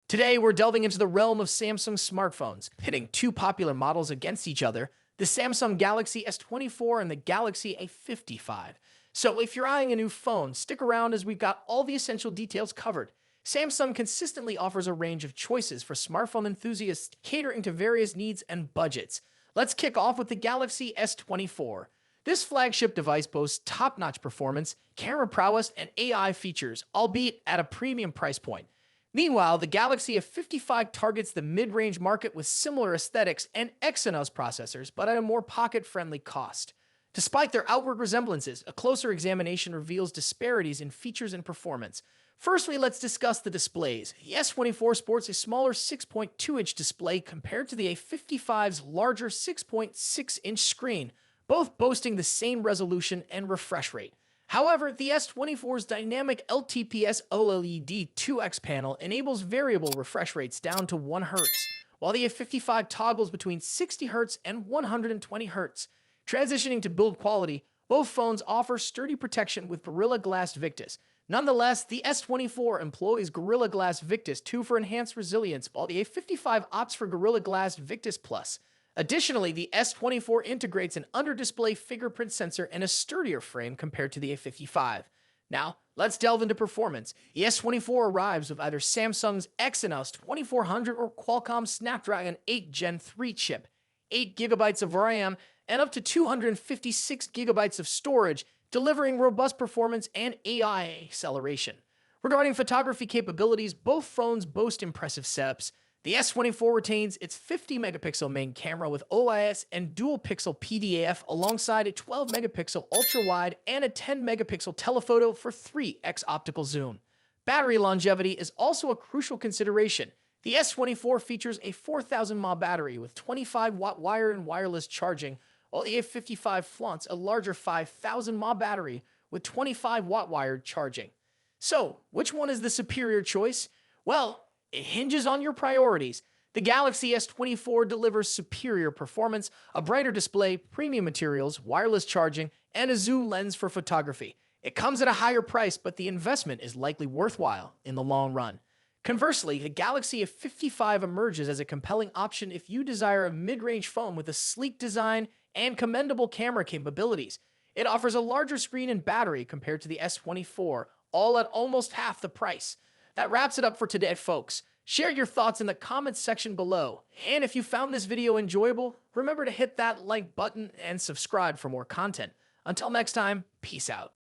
Today, we're delving into the realm of Samsung smartphones, pitting two popular models against each other, the Samsung Galaxy S24 and the Galaxy A55. So if you're eyeing a new phone, stick around as we've got all the essential details covered. Samsung consistently offers a range of choices for smartphone enthusiasts catering to various needs and budgets. Let's kick off with the Galaxy S24. This flagship device boasts top-notch performance, camera prowess, and AI features, albeit at a premium price point. Meanwhile, the Galaxy A55 targets the mid-range market with similar aesthetics and Exynos processors, but at a more pocket-friendly cost. Despite their outward resemblances, a closer examination reveals disparities in features and performance. Firstly, let's discuss the displays. The S24 sports a smaller 6.2-inch display compared to the A55's larger 6.6-inch screen, both boasting the same resolution and refresh rate. However, the S24's dynamic LTPS OLED 2X panel enables variable refresh rates down to 1 Hz, while the A55 toggles between 60 Hz and 120 Hz. Transitioning to build quality, both phones offer sturdy protection with Gorilla Glass Victus. Nonetheless, the S24 employs Gorilla Glass Victus 2 for enhanced resilience, while the A55 opts for Gorilla Glass Victus Plus. Additionally, the S24 integrates an under-display fingerprint sensor and a sturdier frame compared to the A55. Now, let's delve into performance. The S24 arrives with either Samsung's Exynos 2400 or Qualcomm's Snapdragon 8 Gen 3 chip, 8 GB of RAM, and up to 256 GB of storage, delivering robust performance and AI acceleration. Regarding photography capabilities, both phones boast impressive setups. The S24 retains its 50-megapixel main camera with OIS and dual-pixel PDAF alongside a 12-megapixel ultra-wide and a 10-megapixel telephoto for 3x optical zoom. Battery longevity is also a crucial consideration. The S24 features a 4,000 mAh battery with 25-watt wired and wireless charging, while the A55 flaunts a larger 5,000 mAh battery with 25-watt wired charging. So, which one is the superior choice? Well, it hinges on your priorities. The Galaxy S24 delivers superior performance, a brighter display, premium materials, wireless charging, and a zoom lens for photography. It comes at a higher price, but the investment is likely worthwhile in the long run. Conversely, the Galaxy A55 emerges as a compelling option if you desire a mid-range phone with a sleek design and commendable camera capabilities. It offers a larger screen and battery compared to the S24, all at almost half the price. That wraps it up for today, folks. Share your thoughts in the comments section below. And if you found this video enjoyable, remember to hit that like button and subscribe for more content. Until next time, peace out.